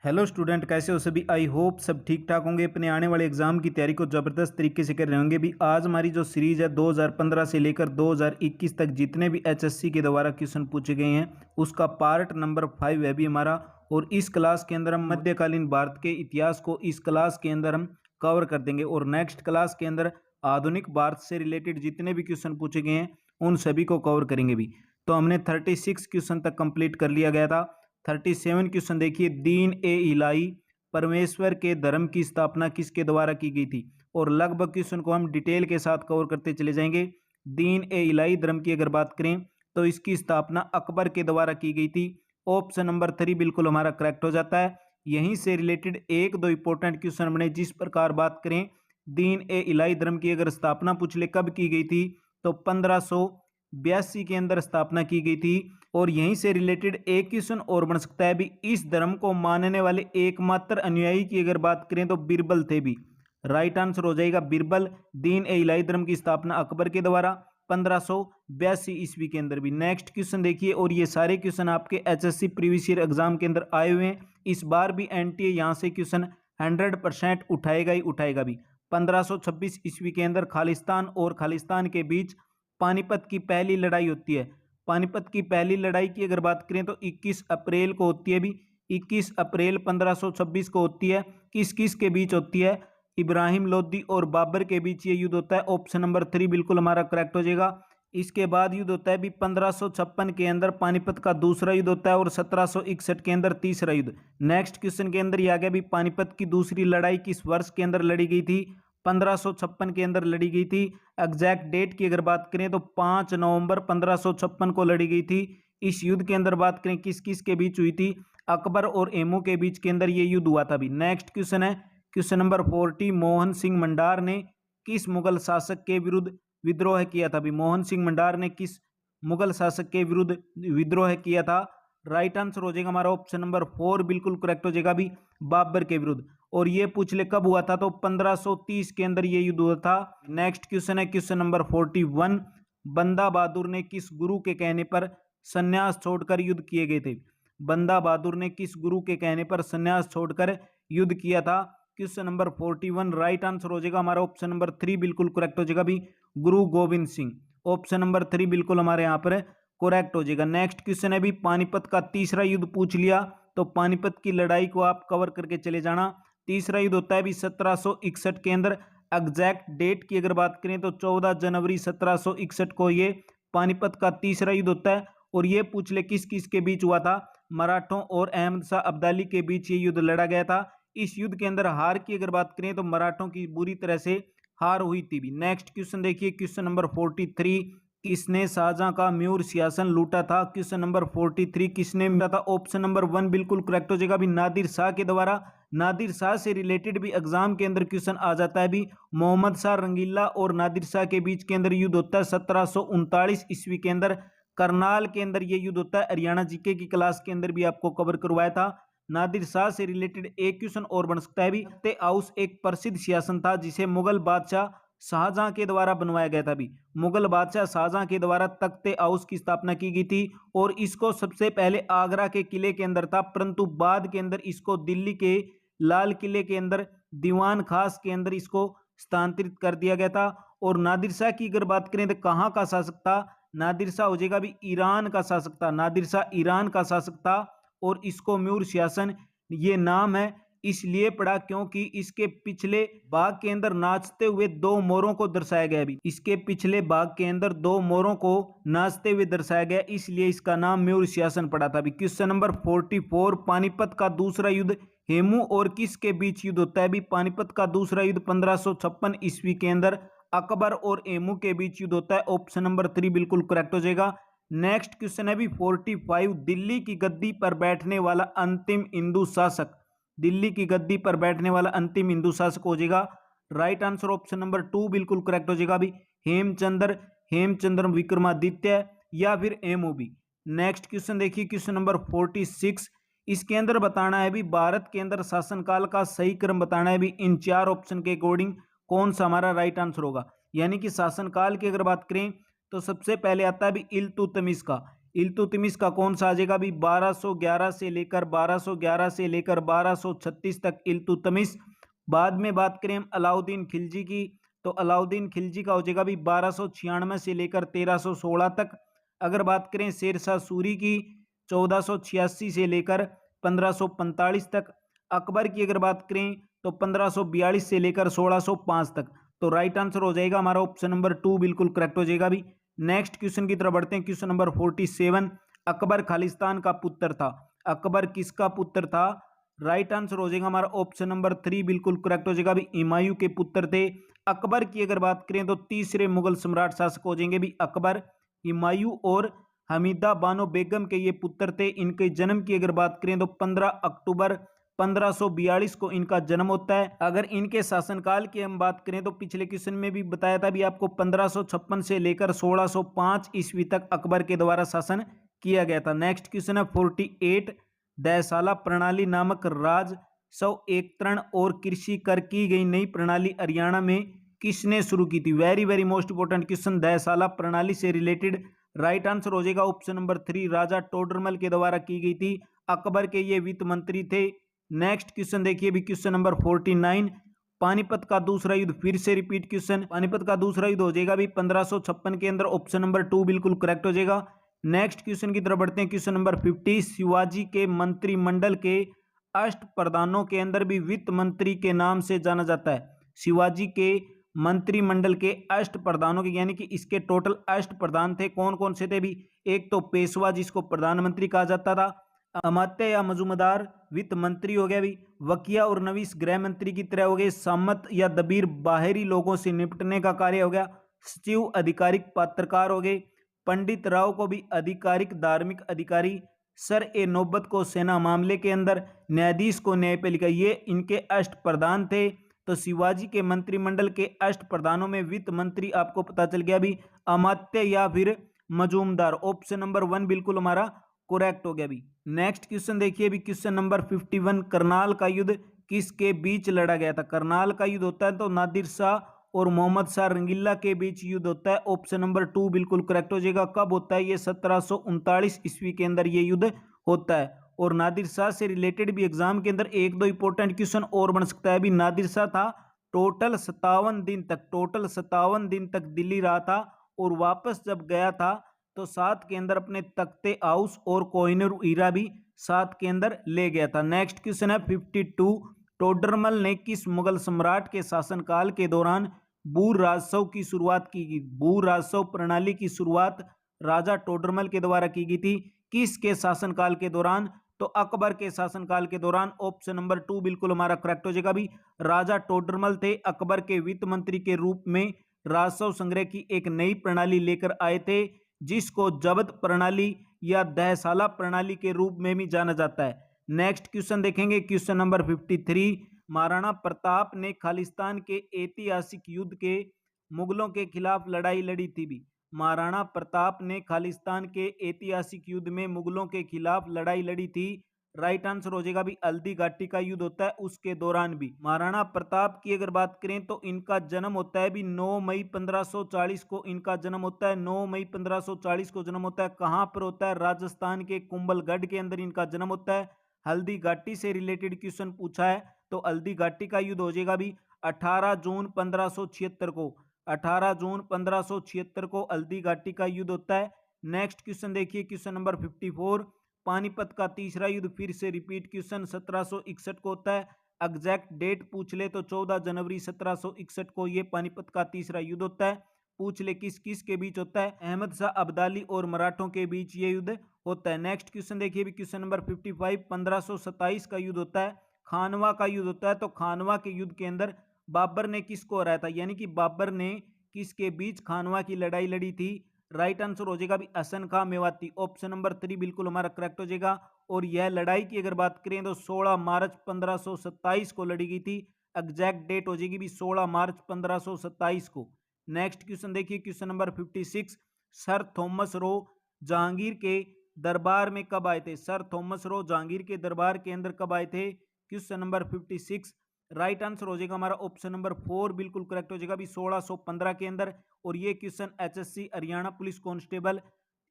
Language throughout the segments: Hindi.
हेलो स्टूडेंट, कैसे हो सभी। आई होप सब ठीक ठाक होंगे। अपने आने वाले एग्जाम की तैयारी को ज़बरदस्त तरीके से कर रहे होंगे। भी आज हमारी जो सीरीज़ है 2015 से लेकर 2021 तक जितने भी एचएससी के द्वारा क्वेश्चन पूछे गए हैं उसका पार्ट नंबर 5 है भी हमारा। और इस क्लास के अंदर हम मध्यकालीन भारत के इतिहास को इस क्लास के अंदर हम कवर कर देंगे। और नेक्स्ट क्लास के अंदर आधुनिक भारत से रिलेटेड जितने भी क्वेश्चन पूछे गए हैं उन सभी को कवर करेंगे भी। तो हमने 36 क्वेश्चन तक कंप्लीट कर लिया गया था। 37 क्वेश्चन देखिए, दीन ए इलाही परमेश्वर के धर्म की स्थापना किसके द्वारा की गई थी। और लगभग क्वेश्चन को हम डिटेल के साथ कवर करते चले जाएंगे। दीन ए इलाही धर्म की अगर बात करें तो इसकी स्थापना अकबर के द्वारा की गई थी। ऑप्शन नंबर 3 बिल्कुल हमारा करेक्ट हो जाता है। यहीं से रिलेटेड एक दो इंपॉर्टेंट क्वेश्चन बने। जिस प्रकार बात करें दीन ए इलाही धर्म की अगर स्थापना पूछ ले कब की गई थी तो 1582 के अंदर स्थापना की गई थी। और यहीं से रिलेटेड एक क्वेश्चन और बन सकता है भी, इस धर्म को मानने वाले एकमात्र अनुयायी की अगर बात करें तो बिरबल थे भी। राइट आंसर हो जाएगा बिरबल। दीन ए इलाही धर्म की स्थापना अकबर के द्वारा 1582 ईस्वी के अंदर भी। नेक्स्ट क्वेश्चन देखिए, और ये सारे क्वेश्चन आपके एचएससी प्रीवियस ईयर एग्जाम के अंदर आए हुए हैं। इस बार भी एनटीए यहां से क्वेश्चन 100% उठाएगा ही उठाएगा भी। 1526 ईस्वी के अंदर खालिस्तान और खालिस्तान के बीच पानीपत की पहली लड़ाई होती है। पानीपत की पहली लड़ाई की अगर बात करें तो 21 अप्रैल को होती है भी। 21 अप्रैल 1526 को होती है। किस किस के बीच होती है? इब्राहिम लोदी और बाबर के बीच ये युद्ध होता है। ऑप्शन नंबर 3 बिल्कुल हमारा करेक्ट हो जाएगा। इसके बाद युद्ध होता है भी 1556 के अंदर पानीपत का दूसरा युद्ध होता है और 1761 के अंदर तीसरा युद्ध। नेक्स्ट क्वेश्चन के अंदर ये आ गया भी, पानीपत की दूसरी लड़ाई किस वर्ष के अंदर लड़ी गई थी? 1556 के अंदर लड़ी गई थी। एग्जैक्ट डेट की अगर बात करें तो 5 नवंबर 1556 को लड़ी गई थी। इस युद्ध के अंदर बात करें किस किस के बीच हुई थी? अकबर और एमू के बीच के अंदर ये युद्ध हुआ था भी। नेक्स्ट क्वेश्चन है क्वेश्चन नंबर 40, मोहन सिंह मंडार ने किस मुगल शासक के विरुद्ध विद्रोह किया था भी? मोहन सिंह मंडार ने किस मुगल शासक के विरुद्ध विद्रोह किया था? राइट आंसर हो जाएगा हमारा ऑप्शन नंबर 4 बिल्कुल करेक्ट हो जाएगा भी, बाबर के विरुद्ध। और ये पूछ ले कब हुआ था तो 1530 के अंदर ये युद्ध हुआ था। नेक्स्ट क्वेश्चन है क्वेश्चन नंबर 41, बंदा बहादुर ने किस गुरु के कहने पर संन्यास छोड़कर युद्ध किए गए थे? बंदा बहादुर ने किस गुरु के कहने पर संन्यास छोड़कर युद्ध किया था? क्वेश्चन नंबर 41 राइट आंसर हो जाएगा हमारा ऑप्शन नंबर 3 बिल्कुल करेक्ट हो जाएगा भी, गुरु गोविंद सिंह। ऑप्शन नंबर 3 बिल्कुल हमारे यहाँ पर करेक्ट हो जाएगा। नेक्स्ट क्वेश्चन है भी, पानीपत का तीसरा युद्ध पूछ लिया तो पानीपत की लड़ाई को आप कवर करके चले जाना। तीसरा युद्ध होता है भी 1761 के अंदर। एग्जैक्ट डेट की अगर बात करें तो 14 जनवरी 1761 को ये पानीपत का तीसरा युद्ध होता है। और ये पूछ ले किस किस के बीच हुआ था? मराठों और अहमद शाह अब्दाली के बीच ये युद्ध लड़ा गया था। इस युद्ध के अंदर हार की अगर बात करें तो मराठों की बुरी तरह से हार हुई थी भी। नेक्स्ट क्वेश्चन देखिए क्वेश्चन नंबर 43, किसने शाहजहां का म्यूर सिंहासन लूटा था? क्वेश्चन नंबर 43 किसने लूटा था? ऑप्शन नंबर 1 बिल्कुल करेक्ट हो जाएगा भी, नादिर शाह के द्वारा। नादिर शाह से रिलेटेड भी एग्जाम के अंदर क्वेश्चन आ जाता है भी। मोहम्मद शाह रंगीला और नादिर शाह के बीच के अंदर युद्ध होता है 1739 ईस्वी के अंदर। करनाल के अंदर ये युद्ध होता है। हरियाणा जीके की क्लास के अंदर भी आपको कवर करवाया था। नादिर शाह से रिलेटेड एक क्वेश्चन और बन सकता है भी, तख्ते हाउस एक प्रसिद्ध सिंहासन था जिसे मुगल बादशाह शाहजहां के द्वारा बनवाया गया था भी। मुगल बादशाह शाहजहां के द्वारा तख्ते हाउस की स्थापना की गई थी। और इसको सबसे पहले आगरा के किले के अंदर था, परंतु बाद के अंदर इसको दिल्ली के लाल किले के अंदर दीवान खास के अंदर इसको स्थानांतरित कर दिया गया था। और नादिर शाह की अगर बात करें तो कहाँ का शासक था? नादिर शाह हो जाएगा भी ईरान का शासक था। नादिर शाह ईरान का शासक था। और इसको म्यूर सिंहासन ये नाम है इसलिए पड़ा क्योंकि इसके पिछले भाग के अंदर नाचते हुए दो मोरों को दर्शाया गया भी। इसके पिछले भाग के अंदर दो मोरों को नाचते हुए दर्शाया गया, इसलिए इसका नाम म्यूर सिंहासन पड़ा था भी। क्वेश्चन नंबर 44, पानीपत का दूसरा युद्ध हेमू और किस के बीच युद्ध होता है भी? पानीपत का दूसरा युद्ध 1556 ईस्वी के अंदर अकबर और एमू के बीच युद्ध होता है। ऑप्शन नंबर 3 बिल्कुल करेक्ट हो जाएगा। नेक्स्ट क्वेश्चन है भी 45, दिल्ली की गद्दी पर बैठने वाला अंतिम हिंदू शासक। दिल्ली की गद्दी पर बैठने वाला अंतिम हिंदू शासक हो जाएगा। राइट आंसर ऑप्शन नंबर 2 बिल्कुल करेक्ट हो जाएगा भी, हेमचंद्र विक्रमादित्य या फिर एमओबी। नेक्स्ट क्वेश्चन देखिए क्वेश्चन नंबर 46, इसके अंदर बताना है भी भारत के अंदर शासनकाल का सही क्रम बताना है भी। इन चार ऑप्शन के अकॉर्डिंग कौन सा हमारा राइट आंसर होगा? यानी कि शासनकाल की अगर बात करें तो सबसे पहले आता है भी इल्तुतमिश का। इल्तुतमिश का कौन सा आ जाएगा भी 1211 से लेकर 1211 से लेकर 1236 तक इल्तुतमिश। बाद में बात करें हम अलाउद्दीन खिलजी की, तो अलाउद्दीन खिलजी का हो जाएगा भी 1296 से लेकर 1316 तक। अगर बात करें शेरशाह सूरी की 1486 से लेकर 1545 तक। अकबर की अगर बात करें तो 1542 से लेकर 1605 तक। तो राइट आंसर हो जाएगा हमारा ऑप्शन नंबर 2 बिल्कुल करेक्ट हो जाएगा भी। नेक्स्ट क्वेश्चन की तरफ बढ़ते हैं। क्वेश्चन नंबर 47, अकबर खालिस्तान का पुत्र था। अकबर किसका पुत्र था? राइट आंसर हो जाएगा हमारा ऑप्शन नंबर 3 बिल्कुल करेक्ट हो जाएगा भी। हुमायूं के पुत्र थे। अकबर की अगर बात करें तो तीसरे मुगल सम्राट शासक हो जाएंगे भी अकबर। हुमायूं और हमीदा बानो बेगम के ये पुत्र थे। इनके जन्म की अगर बात करें तो 15 अक्टूबर 1542 को इनका जन्म होता है। अगर इनके शासनकाल की हम बात करें तो पिछले क्वेश्चन में भी बताया था भी आपको 1556 से लेकर 1605 ईस्वी तक अकबर के द्वारा शासन किया गया था। नेक्स्ट क्वेश्चन है 48, दयसाला प्रणाली नामक राजस्व एकत्रण और कृषि कर की गई नई प्रणाली हरियाणा में किसने शुरू की थी? Very very most important question, दयसाला प्रणाली से रिलेटेड। राइट आंसर हो जाएगा ऑप्शन नंबर 3, राजा टोडरमल के द्वारा की गई थी। अकबर के ये वित्त मंत्री थे। नेक्स्ट क्वेश्चन देखिए भी क्वेश्चन नंबर 49, पानीपत का दूसरा युद्ध। फिर से रिपीट क्वेश्चन, पानीपत का दूसरा युद्ध हो जाएगा भी 1556 के अंदर। ऑप्शन नंबर 2 बिल्कुल करेक्ट हो जाएगा। नेक्स्ट क्वेश्चन की तरफ बढ़ते हैं। क्वेश्चन नंबर 50, शिवाजी के मंत्रिमंडल के अष्ट प्रधानों के अंदर भी वित्त मंत्री के नाम से जाना जाता है। शिवाजी के मंत्रिमंडल के अष्ट प्रधानों के, यानी कि इसके टोटल अष्ट प्रधान थे। कौन कौन से थे भी? एक तो पेशवा जिसको प्रधानमंत्री कहा जाता था, अमात्य या मजूमदार वित्त मंत्री हो गया भी, वकिया और नवीस गृह मंत्री की तरह हो गए, सामत या दबीर बाहरी लोगों से निपटने का कार्य हो गया, सचिव आधिकारिक पत्रकार हो गए, पंडित राव को भी आधिकारिक धार्मिक अधिकारी, सर ए नौबत को सेना मामले के अंदर, न्यायाधीश को न्यायपालिका, ये इनके अष्ट प्रधान थे। तो शिवाजी के मंत्रिमंडल के अष्ट प्रधानों में वित्त मंत्री आपको पता चल गया भी अमात्य या फिर मजूमदार। ऑप्शन नंबर 1 बिल्कुल हमारा करेक्ट हो गया भी। नेक्स्ट क्वेश्चन देखिए भी क्वेश्चन नंबर 51, करनाल का युद्ध किसके बीच लड़ा गया था? करनाल का युद्ध होता है तो नादिर शाह और मोहम्मद शाह रंगीला के बीच युद्ध होता है। ऑप्शन नंबर 2 बिल्कुल करेक्ट हो जाएगा। कब होता है ये? 1739 ईस्वी के अंदर ये युद्ध होता है। और नादिर शाह से रिलेटेड भी एग्जाम के अंदर एक दो इंपॉर्टेंट क्वेश्चन और बन सकता है भी। नादिर शाह था टोटल 57 दिन तक दिल्ली रहा था, और वापस जब गया था तो साथ के अंदर अपने तख्ते हाउस और कोहिनूर हीरा भी साथ के अंदर ले गया था। नेक्स्ट क्वेश्चन है 52, टोडरमल ने किस मुगल सम्राट के शासनकाल के दौरान भू राजस्व की शुरुआत की गई? भू राजस्व प्रणाली की शुरुआत राजा टोडरमल के द्वारा की गई थी। किसके शासनकाल के दौरान? तो अकबर के शासनकाल के दौरान। ऑप्शन नंबर 2 बिल्कुल हमारा करेक्ट हो जाएगा भी। राजा टोडरमल थे अकबर के वित्त मंत्री के रूप में, राजस्व संग्रह की एक नई प्रणाली लेकर आए थे, जिसको जब्त प्रणाली या दहसाला प्रणाली के रूप में भी जाना जाता है। नेक्स्ट क्वेश्चन देखेंगे क्वेश्चन नंबर 53, महाराणा प्रताप ने खालिस्तान के ऐतिहासिक युद्ध के मुगलों के खिलाफ लड़ाई लड़ी थी भी। महाराणा प्रताप ने खालिस्तान के ऐतिहासिक युद्ध में मुगलों के खिलाफ लड़ाई लड़ी थी। राइट आंसर हो जाएगा भी हल्दी घाटी का युद्ध होता है उसके दौरान भी। महाराणा प्रताप की अगर बात करें तो इनका जन्म होता है भी 9 मई 1540 को इनका जन्म होता है। 9 मई 1540 को जन्म होता है। कहां पर होता है? राजस्थान के कुंभलगढ़ के अंदर इनका जन्म होता है। हल्दी घाटी से रिलेटेड क्वेश्चन पूछा है तो हल्दी घाटी का युद्ध हो जाएगा भी 18 जून 1576 को। 18 जून 1576 को हल्दी घाटी का युद्ध होता है। नेक्स्ट क्वेश्चन देखिए क्वेश्चन नंबर 54, पानीपत का तीसरा युद्ध। फिर से रिपीट क्वेश्चन 1761 को होता है। एग्जैक्ट डेट पूछ ले तो 14 जनवरी 1761 को ये पानीपत का तीसरा युद्ध होता है। पूछ ले किस किस के बीच होता है? अहमद शाह अब्दाली और मराठों के बीच ये युद्ध होता है। नेक्स्ट क्वेश्चन देखिए भी क्वेश्चन नंबर 55, 1527 का युद्ध होता है। खानवा का युद्ध होता है। तो खानवा के युद्ध के अंदर बाबर ने किसको हराया था? यानी कि बाबर ने किसके बीच खानवा की लड़ाई लड़ी थी? राइट आंसर हो जाएगा भी हसन खां मेवाती। ऑप्शन नंबर 3 बिल्कुल हमारा करेक्ट हो जाएगा। और यह लड़ाई की अगर बात करें तो 16 मार्च 1527 को लड़ी गई थी। एग्जैक्ट डेट हो जाएगी भी 16 मार्च 1527 को। नेक्स्ट क्वेश्चन देखिए question number 56, sir Thomas Roe Jahangir के दरबार में कब आए थे? सर थॉमस रो जहांगीर के दरबार के अंदर कब आए थे? क्वेश्चन नंबर 56 राइट आंसर हो जाएगा हमारा ऑप्शन नंबर 4 बिल्कुल करेक्ट हो जाएगा भी 1615 के अंदर। और ये question HSC Haryana police constable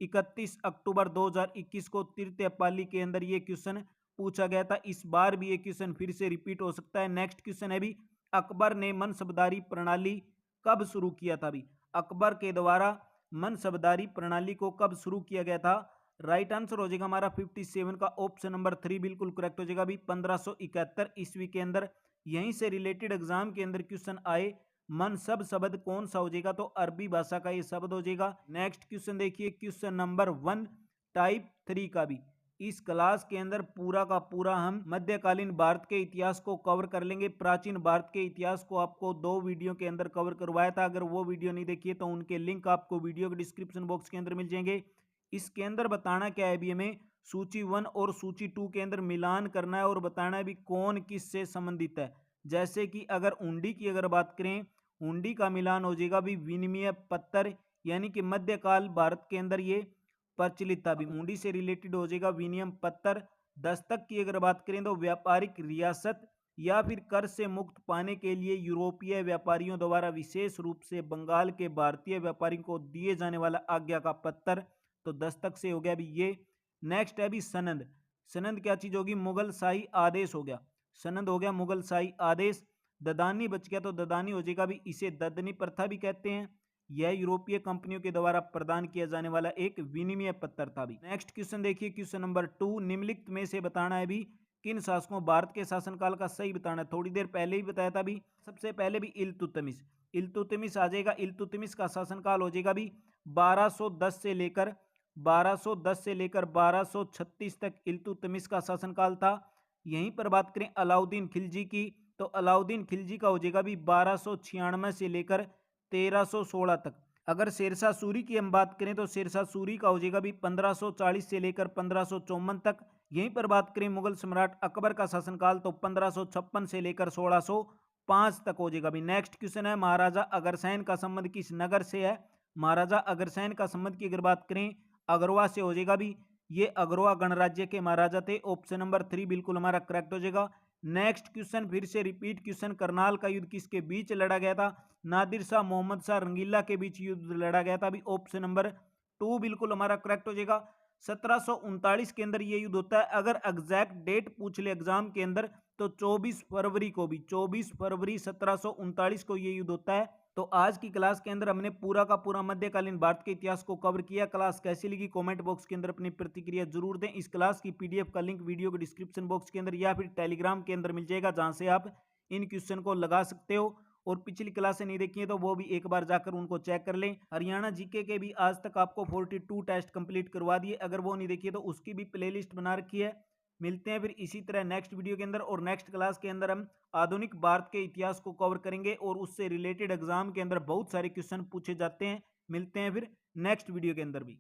31 अक्टूबर 2021 को तृतीय पाली के अंदर ये क्वेश्चन पूछा गया था। इस बार भी ये क्वेश्चन फिर से रिपीट हो सकता है। नेक्स्ट क्वेश्चन है भी, अकबर ने मनसबदारी प्रणाली कब शुरू किया था? भी अकबर के द्वारा मनसबदारी प्रणाली को कब शुरू किया गया था? राइट आंसर हो जाएगा हमारा 57 का ऑप्शन नंबर 3 बिल्कुल करेक्ट हो जाएगा। भी 1571 ईस्वी के अंदर यहीं से रिलेटेड एग्जाम के अंदर क्वेश्चन आए। मनसब शब्द कौन सा हो जाएगा? तो अरबी भाषा का ये शब्द हो जाएगा। नेक्स्ट क्वेश्चन देखिए, क्वेश्चन नंबर 1 टाइप 3 का भी। इस क्लास के अंदर पूरा का पूरा हम मध्यकालीन भारत के इतिहास को कवर कर लेंगे। प्राचीन भारत के इतिहास को आपको 2 वीडियो के अंदर कवर करवाया था। अगर वो वीडियो नहीं देखिए तो उनके लिंक आपको वीडियो के डिस्क्रिप्शन बॉक्स के अंदर मिल जाएंगे। इसके अंदर बताना क्या है भी, हमें सूची 1 और सूची 2 के अंदर मिलान करना है और बताना है भी कौन किससे संबंधित है। जैसे कि अगर हुंडी की अगर बात करें, हुंडी का मिलान हो जाएगा भी विनिमय पत्र, यानी कि मध्यकाल भारत के अंदर ये प्रचलित था। भी हुंडी से रिलेटेड हो जाएगा विनिमय पत्र। दस्तक की अगर बात करें तो व्यापारिक रियासत या फिर कर से मुक्त पाने के लिए यूरोपीय व्यापारियों द्वारा विशेष रूप से बंगाल के भारतीय व्यापारियों को दिए जाने वाला आज्ञा का पत्र, तो दस्तक से हो गया भी ये। नेक्स्ट है भी सनद। सनद क्या चीज होगी? मुगल शाही आदेश हो गया। सनद हो गया मुगल शाही आदेश। ददानी बच गया तो ददानी हो जाएगा भी, इसे ददनी प्रथा भी कहते हैं। यह यूरोपीय कंपनियों के द्वारा प्रदान किया जाने वाला एक विनिमय पत्र था भी। नेक्स्ट क्वेश्चन देखिए, क्वेश्चन नंबर 2, निम्नलिखित में से बताना है भी किन शासकों भारत के शासनकाल का सही बताना है। थोड़ी देर पहले ही बताया था भी। सबसे पहले भी इल्तुतमिश। इल्तुतमिश आ जाएगा। इल्तुतमिश का शासनकाल हो जाएगा भी 1210 से लेकर 1236 तक इल्तुतमिश का शासनकाल था। यहीं पर बात करें अलाउद्दीन खिलजी की, तो अलाउद्दीन खिलजी का हो जाएगा भी 1296 से लेकर 1316 तक। अगर शेरशाह सूरी की हम बात करें तो शेरशाह सूरी का हो जाएगा भी 1540 से लेकर 1554 तक। यहीं पर बात करें मुगल सम्राट अकबर का शासनकाल, तो 1556 से लेकर 1605 तक हो जाएगा भी। नेक्स्ट क्वेश्चन है, महाराजा अग्रसेन का संबंध किस नगर से है? महाराजा अग्रसेन का संबंध की अगर बात करें अगरवा से हो जाएगा भी। ये अगरवा गणराज्य के महाराजा थे। ऑप्शन नंबर 3 बिल्कुल हमारा करेक्ट हो जाएगा। नेक्स्ट क्वेश्चन फिर से रिपीट क्वेश्चन, करनाल का युद्ध किसके बीच लड़ा गया था? नादिर शाह मोहम्मद शाह रंगीला के बीच युद्ध लड़ा गया था। अभी ऑप्शन नंबर 2 बिल्कुल हमारा करेक्ट हो जाएगा। 1739 के अंदर ये युद्ध होता है। अगर एग्जैक्ट डेट पूछ ले एग्जाम के अंदर तो 24 फरवरी को भी, 24 फरवरी 1739 को ये युद्ध होता है। तो आज की क्लास के अंदर हमने पूरा का पूरा मध्यकालीन भारत के इतिहास को कवर किया। क्लास कैसी लगी कमेंट बॉक्स के अंदर अपनी प्रतिक्रिया जरूर दें। इस क्लास की पीडीएफ का लिंक वीडियो के डिस्क्रिप्शन बॉक्स के अंदर या फिर टेलीग्राम के अंदर मिल जाएगा, जहां से आप इन क्वेश्चन को लगा सकते हो। और पिछली क्लासें नहीं देखी है तो वो भी एक बार जाकर उनको चेक कर लें। हरियाणा जीके के भी आज तक आपको 42 टेस्ट कंप्लीट करवा दिए। अगर वो नहीं देखी है तो उसकी भी प्लेलिस्ट बना रखी है। मिलते हैं फिर इसी तरह नेक्स्ट वीडियो के अंदर। और नेक्स्ट क्लास के अंदर हम आधुनिक भारत के इतिहास को कवर करेंगे और उससे रिलेटेड एग्जाम के अंदर बहुत सारे क्वेश्चन पूछे जाते हैं। मिलते हैं फिर नेक्स्ट वीडियो के अंदर भी।